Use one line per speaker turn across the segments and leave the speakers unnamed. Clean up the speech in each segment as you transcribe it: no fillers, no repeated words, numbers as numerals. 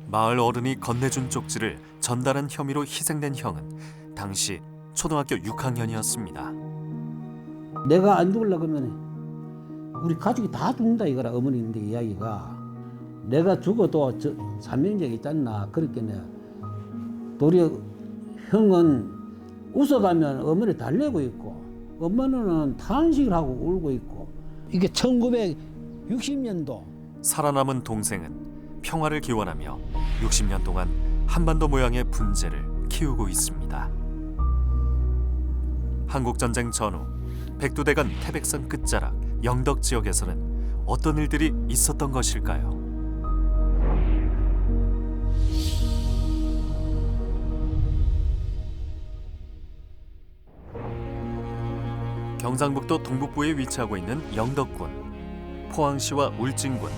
마을 어른이 건네준 쪽지를 전달한 혐의로 희생된 형은 당시 초등학교 6학년이었습니다.
내가 안 죽으려고 하면 우리 가족이 다 죽는다 이거라. 어머니인데 이야기가 내가 죽어도 저 사명력이 있잖나. 그렇게 내가 도리어 형은 웃어가면 어머니 달래고 있고 엄마는 탄식을 하고 울고 있고 이게 1960년도
살아남은 동생은 평화를 기원하며 60년 동안 한반도 모양의 분재를 키우고 있습니다. 한국전쟁 전후 백두대간 태백산 끝자락 영덕 지역에서는 어떤 일들이 있었던 것일까요? 경상북도 동북부에 위치하고 있는 영덕군. 포항시와 울진군,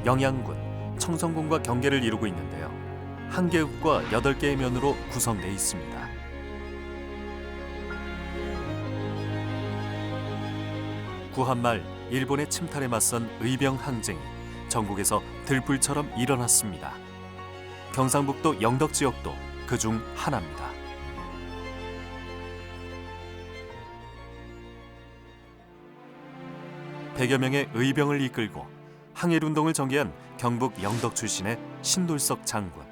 영양군, 청성군과 경계를 이루고 있는데요. 한 개읍과 8개의 면으로 구성되어 있습니다. 구한말 일본의 침탈에 맞선 의병 항쟁이 전국에서 들불처럼 일어났습니다. 경상북도 영덕 지역도 그중 하나입니다. 백여 명의 의병을 이끌고 항일운동을 전개한 경북 영덕 출신의 신돌석 장군.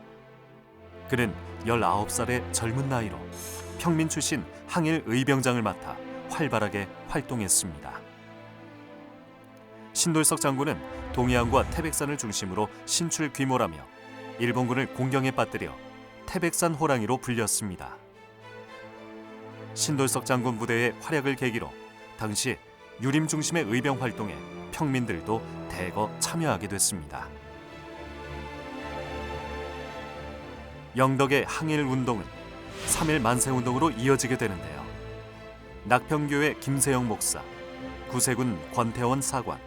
그는 19살의 젊은 나이로 평민 출신 항일 의병장을 맡아 활발하게 활동했습니다. 신돌석 장군은 동해안과 태백산을 중심으로 신출 귀몰하며 일본군을 공경에 빠뜨려 태백산 호랑이로 불렸습니다. 신돌석 장군 부대의 활약을 계기로 당시 유림 중심의 의병 활동에 평민들도 대거 참여하게 됐습니다. 영덕의 항일 운동은 3.1 만세 운동으로 이어지게 되는데요. 낙평교회 김세영 목사, 구세군 권태원 사관,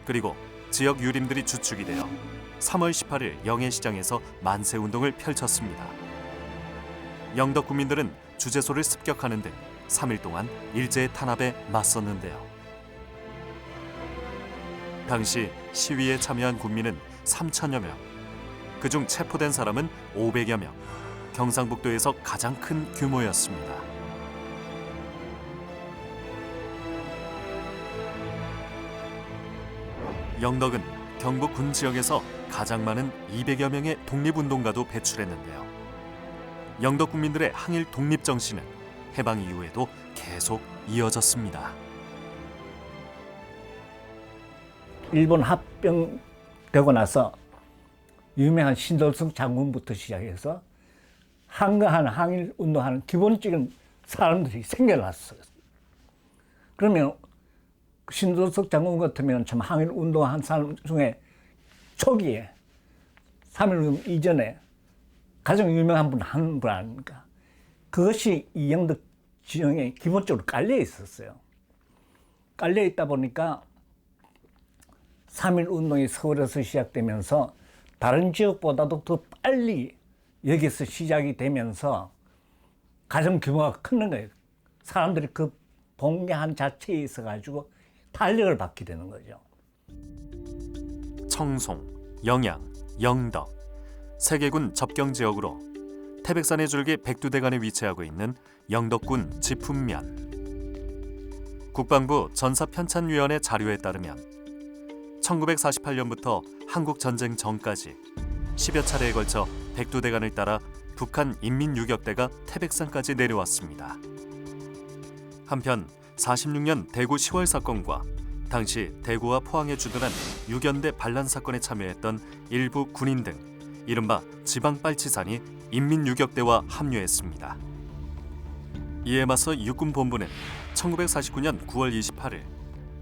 그리고 지역 유림들이 주축이 되어 3월 18일 영해시장에서 만세 운동을 펼쳤습니다. 영덕 구민들은 주재소를 습격하는 등 3일 동안 일제의 탄압에 맞섰는데요. 당시 시위에 참여한 군민은 3천여 명, 그중 체포된 사람은 500여 명, 경상북도에서 가장 큰 규모였습니다. 영덕은 경북 군 지역에서 가장 많은 200여 명의 독립운동가도 배출했는데요. 영덕 국민들의 항일 독립 정신은 해방 이후에도 계속 이어졌습니다.
일본 합병되고 나서 유명한 신돌석 장군부터 시작해서 한가한 항일 운동하는 기본적인 사람들이 생겨났어요. 그러면 신돌석 장군 같으면 참 항일 운동한 사람 중에 초기에 3.1운동 이전에 가장 유명한 분 한 분 아닙니까? 그것이 이 영덕 지형에 기본적으로 깔려 있었어요. 깔려 있다 보니까 3.1 운동이 서울에서 시작되면서 다른 지역보다도 더 빨리 여기서 시작이 되면서 가장 규모가 큰 거예요. 사람들이 그 동네한 자체에 있어가지고 탄력을 받게 되는 거죠.
청송, 영양, 영덕, 세 개군 접경 지역으로 태백산의 줄기 백두대간에 위치하고 있는 영덕군 지품면. 국방부 전사편찬위원회 자료에 따르면 1948년부터 한국전쟁 전까지 10여 차례에 걸쳐 백두대간을 따라 북한 인민유격대가 태백산까지 내려왔습니다. 한편 46년 대구 10월 사건과 당시 대구와 포항에 주둔한 유견대 반란 사건에 참여했던 일부 군인 등 이른바 지방빨치산이 인민유격대와 합류했습니다. 이에 맞서 육군본부는 1949년 9월 28일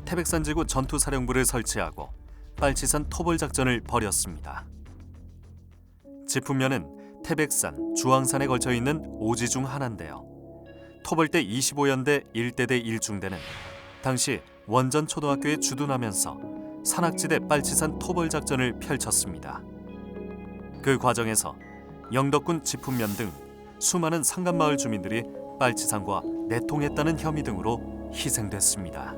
태백산지구 전투사령부를 설치하고 빨치산 토벌작전을 벌였습니다. 지품면은 태백산, 주황산에 걸쳐있는 오지 중 하나인데요. 토벌대 25연대 1대대 1중대는 당시 원전 초등학교에 주둔하면서 산악지대 빨치산 토벌작전을 펼쳤습니다. 그 과정에서 영덕군 지품면 등 수많은 상간마을 주민들이 빨치산과 내통했다는 혐의 등으로 희생됐습니다.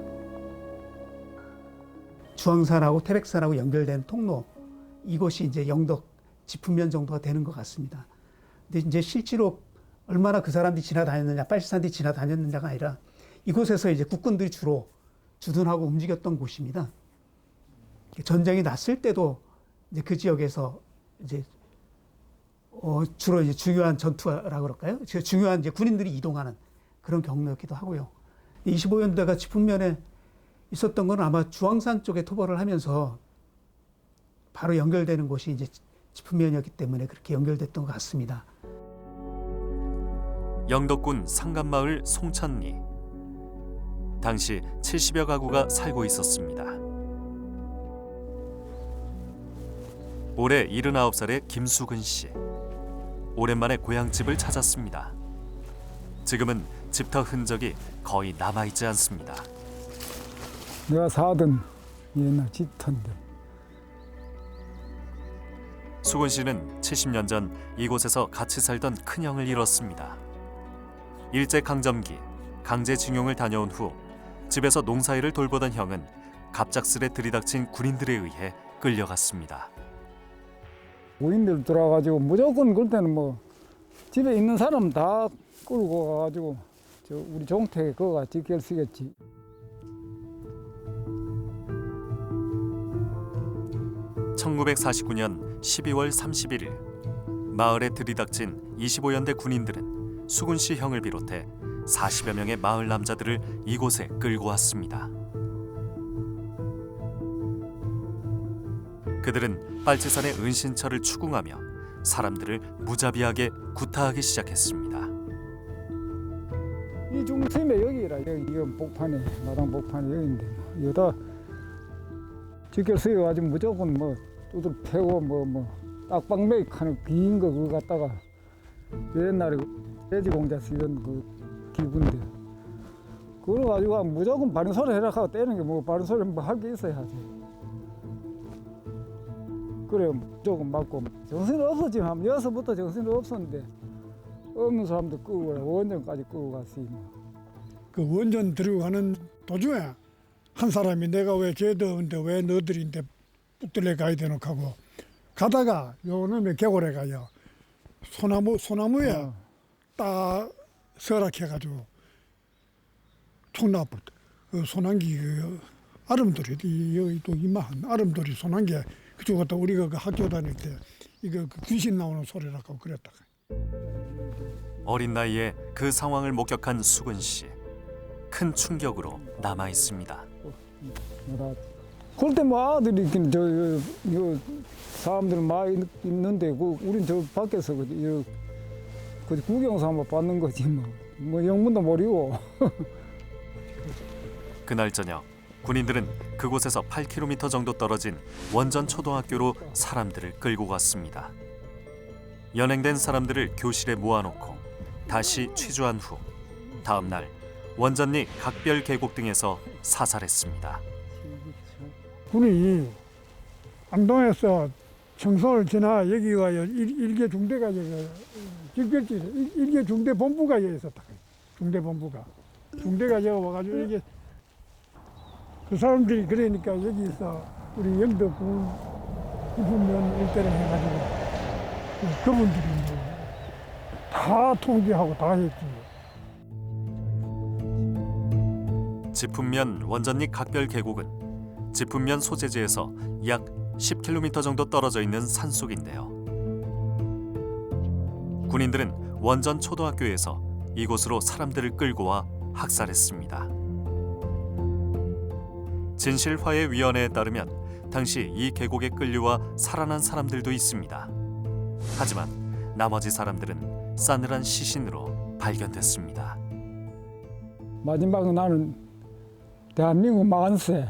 주황산하고 태백산하고 연결된 통로, 이곳이 이제 영덕 지품면 정도가 되는 것 같습니다. 근데 이제 실제로 얼마나 그 사람들이 지나다녔느냐, 빨치산들이 지나다녔느냐가 아니라 이곳에서 이제 국군들이 주로 주둔하고 움직였던 곳입니다. 전쟁이 났을 때도 이제 그 지역에서 이제 주로 이제 중요한 전투라고 그럴까요? 중요한 이제 군인들이 이동하는 그런 경로였기도 하고요. 25연대가 지품면에 있었던 건 아마 주황산 쪽에 토벌을 하면서 바로 연결되는 곳이 이제 지품면이었기 때문에 그렇게 연결됐던 것 같습니다.
영덕군 상간마을 송천리. 당시 70여 가구가 살고 있었습니다. 올해 79살의 김수근 씨. 오랜만에 고향집을 찾았습니다. 지금은 집터 흔적이 거의 남아있지 않습니다.
내가 사던 옛날 집터인데.
수근 씨는 70년 전 이곳에서 같이 살던 큰형을 잃었습니다. 일제강점기 강제징용을 다녀온 후 집에서 농사일을 돌보던 형은 갑작스레 들이닥친 군인들에 의해 끌려갔습니다.
우인들 들어와가지고 무조건 그럴 때는 뭐 집에 있는 사람 다 끌고 가가지고 저 우리 종택에 그거가 지킬 쓰겠지.
(1949년 12월 31일) 마을에 들이닥친 25연대 군인들은 수근 씨 형을 비롯해 40여 명의 마을 남자들을 이곳에 끌고 왔습니다. 그들은 빨치산의 은신처를 추궁하며 사람들을 무자비하게 구타하기 시작했습니다.
이 중심에 여기라. 여기 이건 복판에 마당 복판에 여기인데 여기다 지킬 쓰여가지고 무조건 뭐 두들 패고 뭐 딱방매하는 긴 거 그거 갖다가 옛날에 돼지공자 쓰던 그 기구인데 그걸 가지고 무조건 바른 소리 해라 하고 떼는 게 뭐 바른 소리 뭐 할 게 있어야지. 그래 무조건 맞고 정신 없었지 하면 여기서부터 정신 없었는데 없는 사람도 끌고 가 원전까지 끌고 갔으니.
그 원전 들고 가는 도중에 한 사람이 내가 왜 쟤들인데 왜 너들인데 붙들려 가야 되노 하고 가다가 요놈의 개골에 가요. 소나무에 딱 설악해가지고 총나부 그 소난기 그 아름돌이 여기 또 이마한 아름돌이 소난기 그쪽 갔다 우리가 그 학교 다닐 때 이거 그 귀신 나오는 소리라고 그랬다.
어린 나이에 그 상황을 목격한 수근 씨. 큰 충격으로 남아 있습니다.
그럴 때 뭐 아들이 있긴 저 사람들 많이 있는데 우린 저 밖에서 그 구경사 한번 받는 거지 뭐 영문도 모르고.
그날 저녁 군인들은 그곳에서 8km 정도 떨어진 원전 초등학교로 사람들을 끌고 갔습니다. 연행된 사람들을 교실에 모아놓고 다시 취조한 후 다음 날 원전리 각별 계곡 등에서 사살했습니다.
군이 안동에서 청소를 지나 여기 와요. 일개 중대가 여기 직별지 일개 중대 본부가 여기 있었다. 중대 본부가 중대가 여기 와가지고 이게 그 사람들이 그러니까 여기서 우리 영덕군 지품면 일대를 해가지고 그분들이 다 통제하고 다 했지.
지품면 원전리 각별 계곡은 지품면 소재지에서 약 10km 정도 떨어져 있는 산속인데요. 군인들은 원전 초등학교에서 이곳으로 사람들을 끌고 와 학살했습니다. 진실화해위원회에 따르면 당시 이 계곡에 끌려와 살아난 사람들도 있습니다. 하지만 나머지 사람들은 싸늘한 시신으로 발견됐습니다.
마지막에 나는 대한민국 만세라도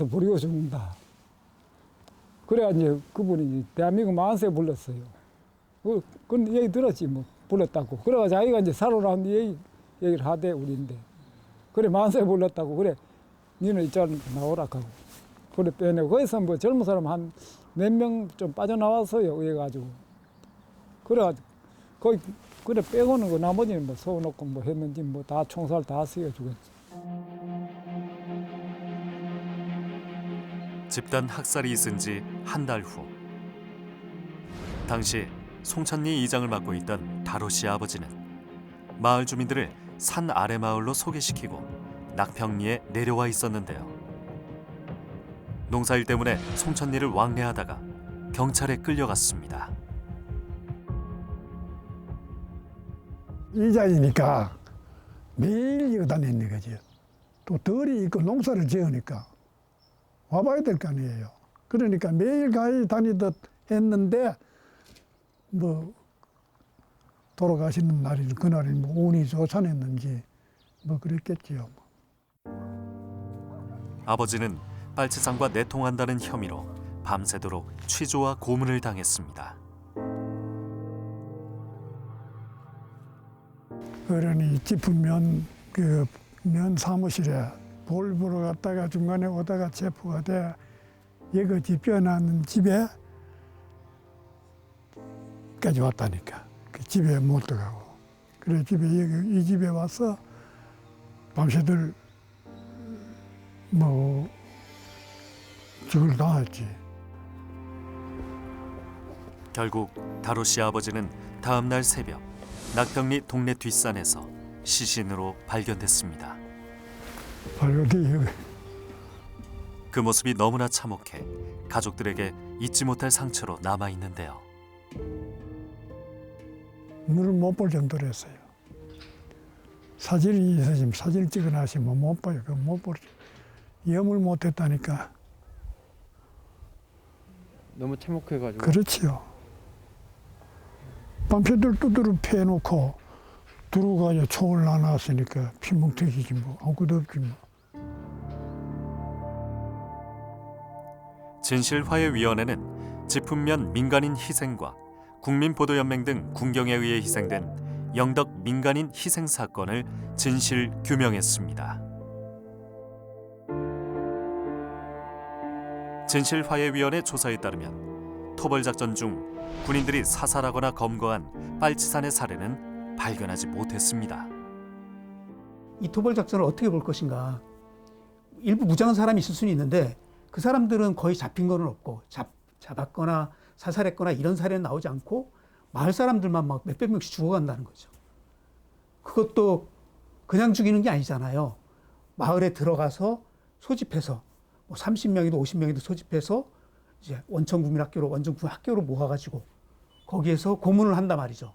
부리고 죽는다. 그래야 이제 그분이 대한민국 만세 불렀어요. 그건 얘기 들었지 뭐 불렀다고. 그래가 자기가 이제 살아난 얘기를 하대 우리인데. 그래 만세 불렀다고 그래. 니는 이쪽 나오라 하고. 그래 빼내고 거기서 뭐 젊은 사람 한 몇 명 좀 빠져나왔어요. 그래가지고. 그래가지고 거기 그래 빼고는 그 나머지는 뭐 서놓고 뭐 했는지 뭐 다 총살 다 쓰여 죽었지.
집단 학살이 있은 지 한 달 후 당시 송천리 이장을 맡고 있던 다로 씨 아버지는 마을 주민들을 산 아래 마을로 소개시키고 낙평리에 내려와 있었는데요. 농사일 때문에 송천리를 왕래하다가 경찰에 끌려갔습니다.
이장이니까 매일 이거 다니는 거지. 또 덜이 있고 농사를 지으니까 와봐야 될 거 아니에요. 그러니까 매일 가히 다니듯 했는데 뭐 돌아가시는 날이 그날이 뭐 운이 좋찬했는지 뭐 그랬겠지요.
아버지는 빨치산과 내통한다는 혐의로 밤새도록 취조와 고문을 당했습니다.
어른이 짚은 면 사무실에 볼 보러 갔다가 중간에 오다가 체포가 돼 여기 집혀놨는 집에까지 왔다니까. 그 집에 못 들어가고. 그래 이 집에 와서 밤새들 뭐 죽을 당했지.
결국 다로 씨 아버지는 다음 날 새벽 낙평리 동네 뒷산에서 시신으로 발견됐습니다.
발견이
그 모습이 너무나 참혹해 가족들에게 잊지 못할 상처로 남아 있는데요.
눈을 못 볼 정도로 했어요. 사진이 있어지면 사진을 찍어놨으면 못 봐요. 그거 못 보죠. 염을 못 했다니까.
너무 참혹해가지고.
그렇지요. 밤새들 두드러 패놓고 들어가야 총을 놔놨으니까 피멍튀기지 뭐 아무것도 없지 뭐.
진실화해위원회는 짚은면 민간인 희생과 국민보도연맹 등 군경에 의해 희생된 영덕 민간인 희생 사건을 진실 규명했습니다. 진실화해위원회 조사에 따르면 토벌작전 중 군인들이 사살하거나 검거한 빨치산의 사례는 발견하지 못했습니다.
이 토벌 작전을 어떻게 볼 것인가. 일부 무장한 사람이 있을 수는 있는데 그 사람들은 거의 잡힌 거는 없고 잡았거나 사살했거나 이런 사례는 나오지 않고 마을 사람들만 막 몇백 명씩 죽어간다는 거죠. 그것도 그냥 죽이는 게 아니잖아요. 마을에 들어가서 소집해서 뭐 30명이든 50명이든 소집해서 이제 원천국민학교로 원정국민학교로 모아가지고 거기에서 고문을 한단 말이죠.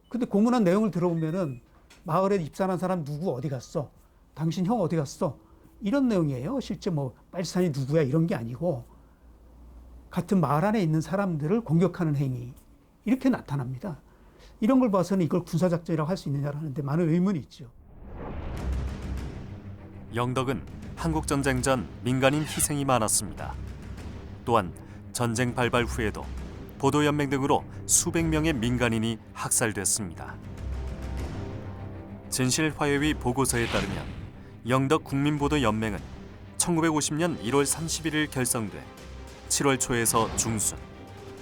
근데 고문한 내용을 들어보면은 마을에 입산한 사람 누구 어디 갔어? 당신 형 어디 갔어? 이런 내용이에요. 실제 뭐 빨치산이 누구야 이런 게 아니고 같은 마을 안에 있는 사람들을 공격하는 행위 이렇게 나타납니다. 이런 걸 봐서는 이걸 군사작전이라고 할 수 있느냐라는데 많은 의문이 있죠.
영덕은 한국전쟁 전 민간인 희생이 많았습니다. 또한 전쟁 발발 후에도 보도연맹 등으로 수백 명의 민간인이 학살됐습니다. 진실화해위 보고서에 따르면 영덕 국민보도연맹은 1950년 1월 31일 결성돼 7월 초에서 중순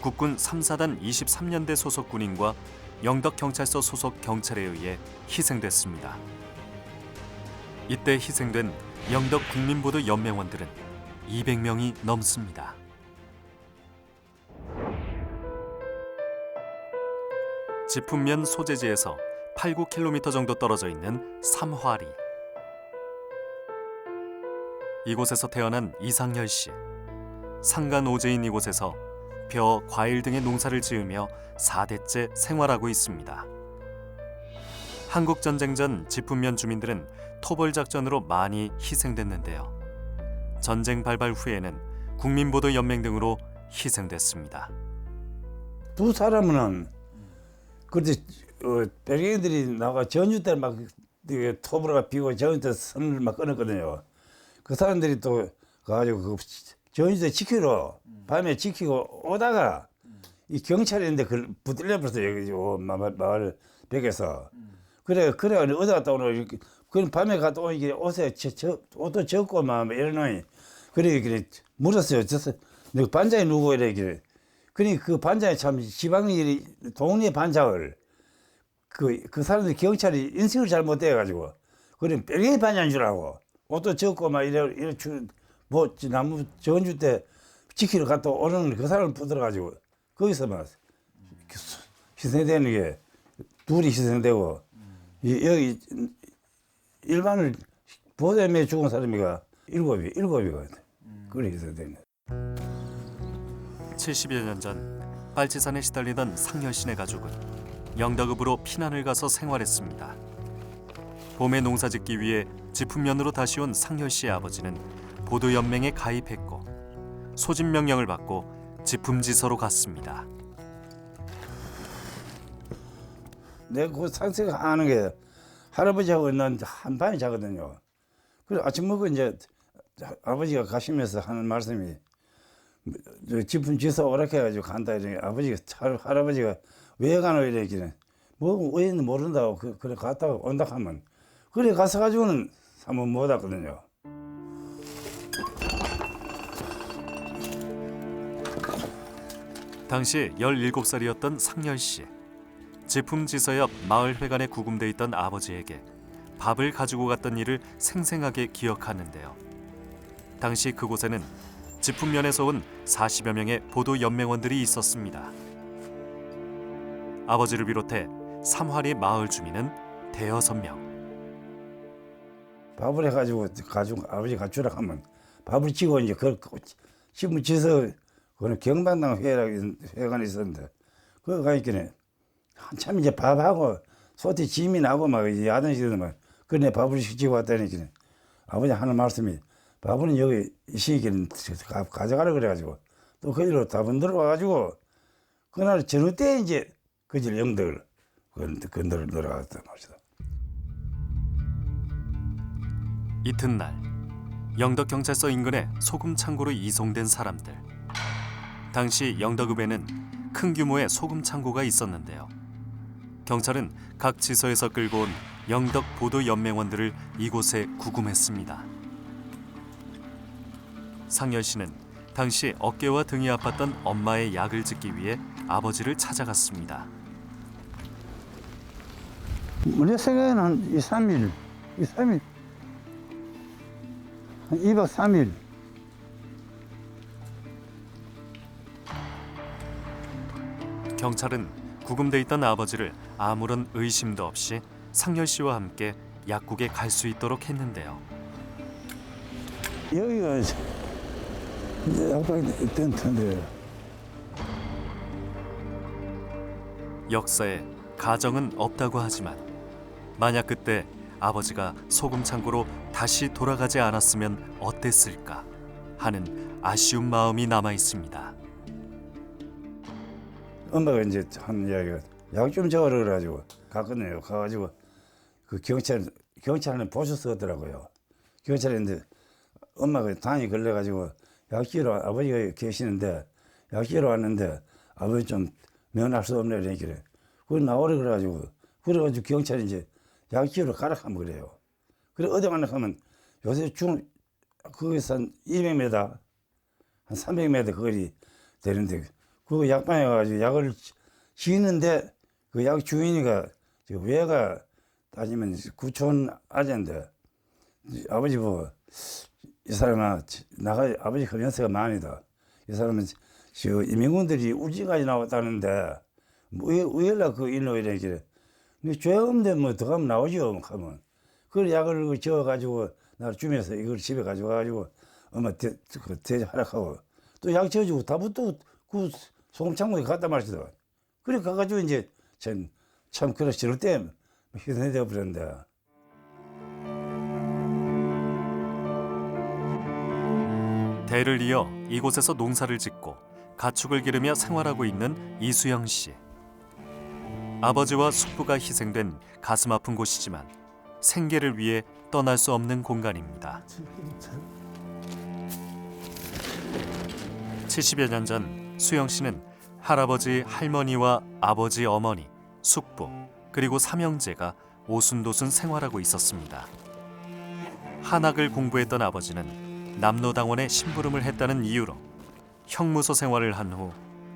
국군 3, 4단 23년대 소속 군인과 영덕경찰서 소속 경찰에 의해 희생됐습니다. 이때 희생된 영덕 국민보도연맹원들은 200명이 넘습니다. 짚은면 소재지에서 8, 9km 정도 떨어져 있는 삼화리. 이곳에서 태어난 이상열 씨. 상간오제인 이곳에서 벼, 과일 등의 농사를 지으며 4대째 생활하고 있습니다. 한국전쟁 전 짚은면 주민들은 토벌작전으로 많이 희생됐는데요. 전쟁 발발 후에는 국민보도연맹 등으로 희생됐습니다.
두 사람은 그때 백인들이 나가 전주 때 막 토벌가 비고 전주 때 선을 막 끊었거든요. 그 사람들이 또 가가지고 그 전주 때 지키러 밤에 지키고 오다가 이 경찰이 있는데 그 붙들려 버렸어요. 여기 마을 벽에서. 그래 어디 갔다 오노 이렇게 그 밤에 갔다 오니 이게 옷에 옷도 젖고 막 이러노니 그래 물었어요. 내가 반장이 누구 이래. 그러니 그 반장이 참 지방이 동네 반장을 그 사람들 경찰이 인식을 잘못해가지고 그래 별개 반장인 줄 알고 옷도 젖고 막 이래 뭐 나무 전주 때 지키러 갔다 오는 그 사람을 붙들어가지고 거기서 막 희생되는 게 둘이 희생되고 여기 일반을 보호자매 죽은 사람이가 일곱이거든. 그래 희생되는.
70여 년 전 빨치산에 시달리던 상열 씨네 가족은 영덕읍으로 피난을 가서 생활했습니다. 봄에 농사짓기 위해 지품면으로 다시 온 상열 씨의 아버지는 보도연맹에 가입했고 소집 명령을 받고 지품지서로 갔습니다.
내가 그 상생하는 게 할아버지하고 난 한반에 자거든요. 그래 아침 먹고 이제 아버지가 가시면서 하는 말씀이 지품 지서 오락해가지고 간다 이러니 할아버지가 왜 가노 이러기는 뭐 왜는 모른다고 그래 갔다가 온다 하면 그래 가서 가지고는 한번 못 왔거든요.
당시 17살이었던 상열 씨. 지품지서 옆 마을회관에 구금돼 있던 아버지에게 밥을 가지고 갔던 일을 생생하게 기억하는데요. 당시 그곳에는 지품면에서 온 40여 명의 보도연맹원들이 있었습니다. 아버지를 비롯해 삼화리 마을 주민은 대여섯 명.
밥을 해가지고 아버지 가주라 하면 밥을 지고 이제 지금 지서 그는 경방당 회관이 있었는데 거기 가니까 한참 이제 밥하고 소티 짐이 나고 막 야단 시대도 막 그네 밥을 지고 왔다니까 아버지 하는 말씀이 밥은 여기 이 시기는 가져가라 그래가지고 또 거기로 답은 들어와가지고 그날 저녁 때 이제 그질 영덕을 건너를 들어갔단 말이다.
이튿날 영덕경찰서 인근에 소금 창고로 이송된 사람들. 당시 영덕읍에는 큰 규모의 소금 창고가 있었는데요. 경찰은 각 지서에서 끌고 온 영덕 보도연맹원들을 이곳에 구금했습니다. 상열 씨는 당시 어깨와 등이 아팠던 엄마의 약을 짓기 위해 아버지를 찾아갔습니다.
내 생각에는 한 2, 3일, 한 2박 3일.
경찰은 구금돼 있던 아버지를 아무런 의심도 없이 상열 씨와 함께 약국에 갈 수 있도록 했는데요.
여기가 약방이 있던 텐데.
역사에 가정은 없다고 하지만 만약 그때 아버지가 소금 창고로 다시 돌아가지 않았으면 어땠을까 하는 아쉬운 마음이 남아 있습니다.
엄마가 이제 한 이야기가 약 좀 적으라 그래가지고 갔거든요. 가가지고 그 경찰은 보셔 쓰더라고요. 경찰인데 엄마가 단이 걸려가지고 약지로 아버지가 계시는데 약지로 왔는데 아버지 좀 면할 수 없네 이렇게 그걸 나오라 그래가지고 그래가지고 경찰이 이제 약지로 가라 하면 그래요. 그래 어디 가나 하면 요새 거기서 한 200m 한 300m 거리 되는데 그 약방에 가가지고 약을 지는데 그 약 주인이가 외가 따지면 구촌 아재인데 아버지 보고 이 사람아 나가 아버지 그 연세가 많이다. 이 사람은 저 이민군들이 우지까지 나왔다는데 왜 연락 그 일로 이래 근데 죄 없는데 뭐 더 가면 나오죠 하면 그 약을 저어가지고 나 주면서 이걸 집에 가져가가지고 엄마 대하락하고 또 약 지어주고 다부 또그 소금 창고에 갖다 마시더. 그래 가가지고 이제 참 그래 저럴 때 희생되어 버렸는데.
대를 이어 이곳에서 농사를 짓고 가축을 기르며 생활하고 있는 이수영 씨. 아버지와 숙부가 희생된 가슴 아픈 곳이지만 생계를 위해 떠날 수 없는 공간입니다. 70여 년 전 수영 씨는 할아버지, 할머니와 아버지, 어머니, 숙부, 그리고 삼형제가 오순도순 생활하고 있었습니다. 한학을 공부했던 아버지는 남로당원에 심부름을 했다는 이유로 형무소 생활을 한 후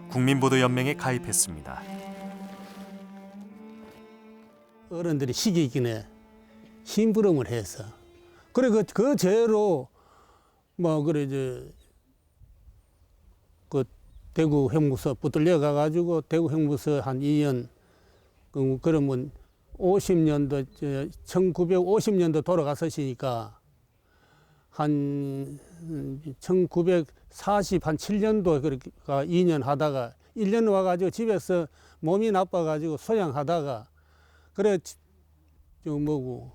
국민보도연맹에 가입했습니다.
어른들이 시기 있기에 심부름을 해서 그래 그 죄로 뭐 그래 그 대구 형무소 붙들려 가가지고 대구 형무소 한 2년 그러면 50년도 1950년도 돌아갔으니까 한 1947년도 그렇게 2년 하다가 1년 와가지고 집에서 몸이 나빠가지고 소양하다가 그래 좀 뭐고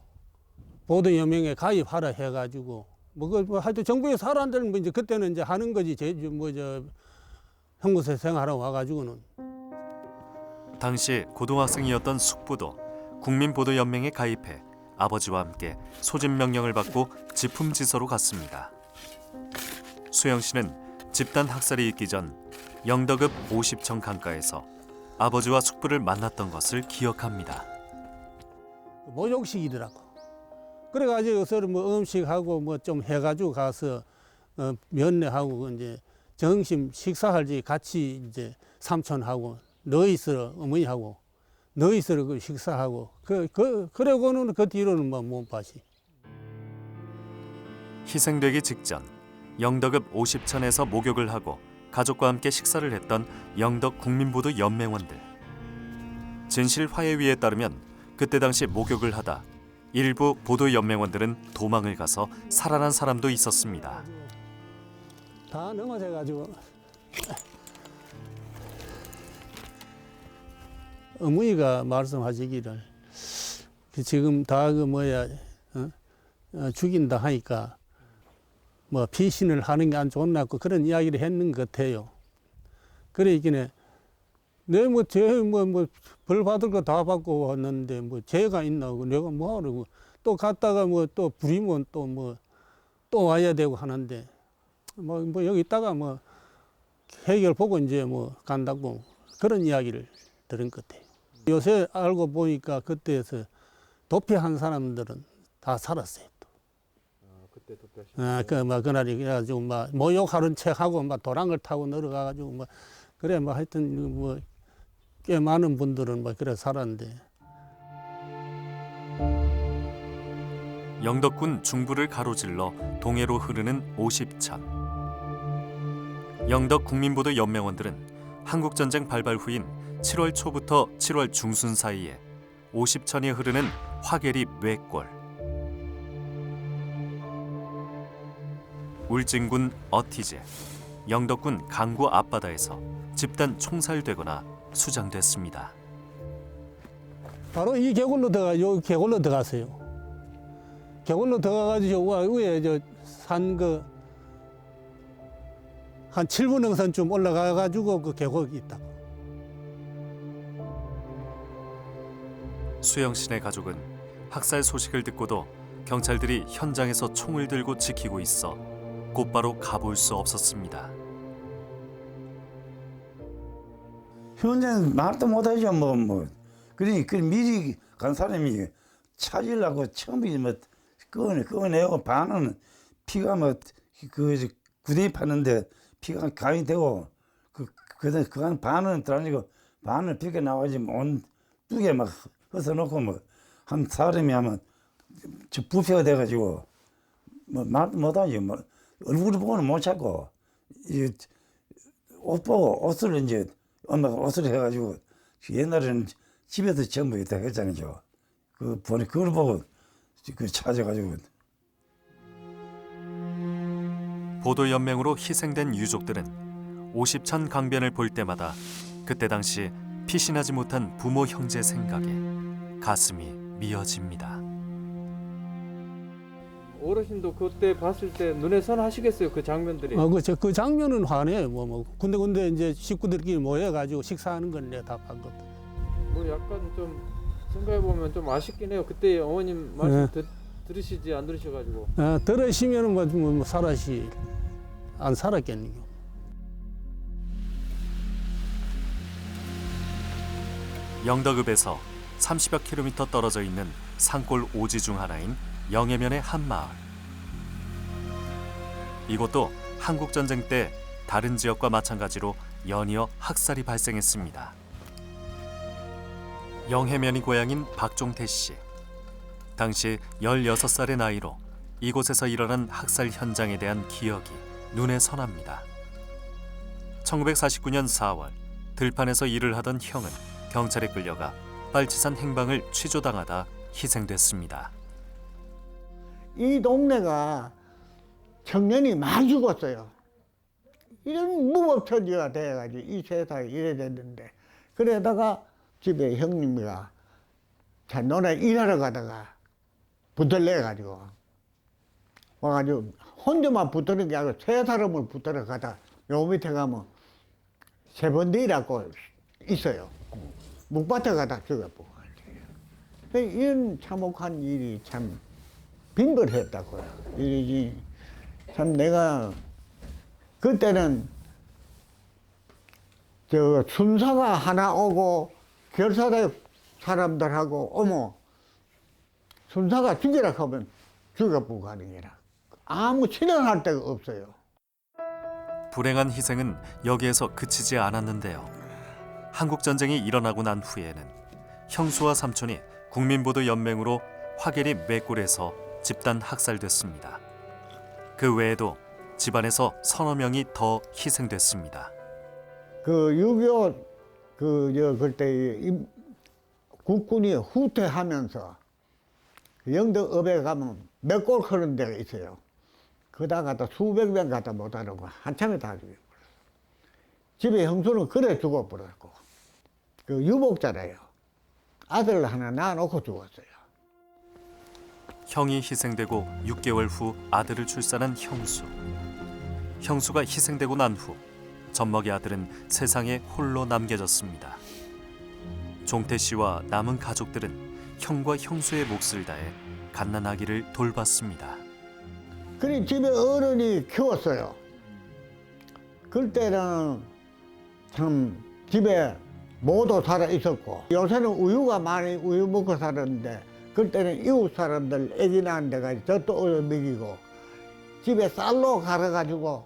보도연맹에 가입하라 해가지고 뭐 하여튼 정부의 사람들 뭐 이제 그때는 이제 하는 거지 뭐저 형무소 생활하러 와가지고는.
당시 고등학생이었던 숙부도 국민보도연맹에 가입해 아버지와 함께 소집 명령을 받고 지품지서로 갔습니다. 수영 씨는 집단 학살이 있기 전 영덕읍 50천 강가에서 아버지와 숙부를 만났던 것을 기억합니다.
모욕식이더라고. 그래가지고 서로 뭐 음식하고 뭐 좀 해가지고 가서 면회하고 이제 점심 식사할지 같이 이제 삼촌하고 너희스러 어머니하고 너희스러 그 식사하고 그러고는 그 뒤로는 뭐 못 봤지.
희생되기 직전 영덕읍 50천에서 목욕을 하고 가족과 함께 식사를 했던 영덕 국민보도 연맹원들. 진실 화해위에 따르면 그때 당시 목욕을 하다 일부 보도 연맹원들은 도망을 가서 살아난 사람도 있었습니다.
다 넘어져가지고 어머니가 말씀하시기를 지금 다 그 뭐야 죽인다 하니까 뭐 피신을 하는 게 안 좋나고 그런 이야기를 했는 것 같아요. 그러니까 벌 받을 거 다 받고 왔는데 뭐 죄가 있나고 내가 뭐 하려고 또 갔다가 뭐 또 부리면 또 와야 되고 하는데 뭐 여기 있다가 뭐 해결 보고 이제 뭐 간다고 그런 이야기를 들은 것 같아요. 요새 알고 보니까 그때에서 도피한 사람들은 다 살았어요.
그때 도피하신
그날이 그래가지고 모욕하는 척하고 도랑을 타고 내려가가지고 그래 하여튼 꽤 많은 분들은 그래 살았는데.
영덕군 중부를 가로질러 동해로 흐르는 50천. 영덕 국민보도 연맹원들은 한국전쟁 발발 후인 7월 초부터 7월 중순 사이에 50천이 흐르는 화계리 뇌골, 울진군 어티제, 영덕군 강구 앞바다에서 집단 총살되거나 수장됐습니다.
바로 이 계곡로 요 계곡로 들어갔어요. 계곡로 들어가가지고 위에 산 한 7분흥선쯤 올라가가지고 그 계곡이 있다고.
수영 씨네 가족은 학살 소식을 듣고도 경찰들이 현장에서 총을 들고 지키고 있어 곧바로 가볼 수 없었습니다.
현장 말도 못하죠 그러니까 미리 간 사람이 찾으려고 처음에 꺼내고 반은 피가 구덩이 파는데 피가 가이 되고 그 반은 들어가지고 반을 피가 나와지 온 두개 흩어놓고 한 사람이 하면 부패가 돼가지고 말도 못하죠 얼굴을 보고는 못 찾고 옷 보고 옷을 이제 엄마가 옷을 해가지고 옛날에는 집에서 전부 다 했잖아요. 그걸 보고 찾아가지고.
보도연맹으로 희생된 유족들은 50천 강변을 볼 때마다 그때 당시 피신하지 못한 부모 형제 생각에 가슴이 미어집니다.
어르신도 그때 봤을 때 눈에 선하시겠어요, 그 장면들이.
그 장면은 화내요. 군데 이제 식구들끼리 모여가지고 식사하는 건 내가 다 봤거든.
약간 좀 생각해 보면 좀 아쉽긴 해요. 그때 어머님 말씀 들으시지 안 들으셔가지고.
들으시면은 살았지 안 살았겠네요.
영덕읍에서 30여 킬로미터 떨어져 있는 산골 오지 중 하나인 영해면의 한 마을. 이곳도 한국전쟁 때 다른 지역과 마찬가지로 연이어 학살이 발생했습니다. 영해면이 고향인 박종태 씨. 당시 16살의 나이로 이곳에서 일어난 학살 현장에 대한 기억이 눈에 선합니다. 1949년 4월 들판에서 일을 하던 형은 경찰에 끌려가 빨치산 행방을 취조당하다 희생됐습니다.
이 동네가 청년이 많이 죽었어요. 이런 무법천지가 돼가지고 이 세상에 이래 됐는데, 그러다가 집에 형님이가 너네 일하러 가다가 붙들려가지고 와가지고 혼자만 붙드는 게 아니고 세 사람을 붙들어 가다 요 밑에 가면 세번디라고 있어요. 묵밭에 가다 죽어보고. 이런 참혹한 일이 참 빈번했다고요. 일이 참 내가 그때는 저 순사가 하나 오고 결사대 사람들하고 오면 순사가 죽이라 하면 죽여보고 가는 게라. 아무 실현할 데가 없어요.
불행한 희생은 여기에서 그치지 않았는데요. 한국전쟁이 일어나고 난 후에는 형수와 삼촌이 국민보도연맹으로 화계리 맷골에서 집단 학살됐습니다. 그 외에도 집안에서 서너 명이 더 희생됐습니다.
그 6.25 그때 국군이 후퇴하면서 영덕읍에 가면 맷골 그런 데가 있어요. 그다 가다 수백 명 가다 못하라고 한참에 다 죽여버렸어. 집에 형수는 그래 죽어버렸고, 그 유복자래요. 아들 하나 낳아놓고 죽었어요.
형이 희생되고 6개월 후 아들을 출산한 형수. 형수가 희생되고 난 후 젖먹이 아들은 세상에 홀로 남겨졌습니다. 종태 씨와 남은 가족들은 형과 형수의 몫을 다해 갓난아기를 돌봤습니다.
그래 집에 어른이 키웠어요. 그때는 참 집에 모두 살아 있었고, 요새는 우유가 많이 우유 먹고 살았는데 그때는 이웃 사람들 애기 낳은 데가 젖도 얻어 먹이고 집에 쌀로 갈아가지고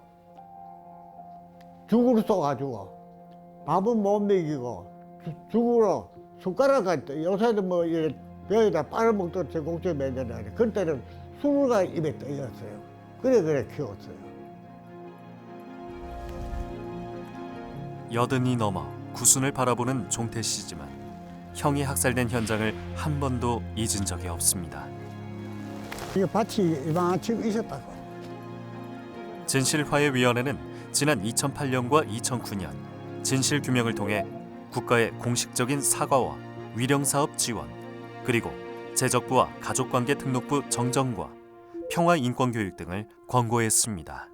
죽으로 쏘가지고 밥은 못 먹이고 죽으로 숟가락까지, 요새는 뭐 이렇게 벼에다 빨아먹던 제공제 매달아요. 그때는 술가 입에 떠였어요. 그래 키웠어요.
80이 넘어 구순을 바라보는 종태 씨지만 형이 학살된 현장을 한 번도 잊은 적이 없습니다.
이게 밭이 이만큼 있었다고.
진실화해위원회는 지난 2008년과 2009년 진실규명을 통해 국가의 공식적인 사과와 위령사업 지원, 그리고 재적부와 가족관계 등록부 정정과 평화인권교육 등을 권고했습니다.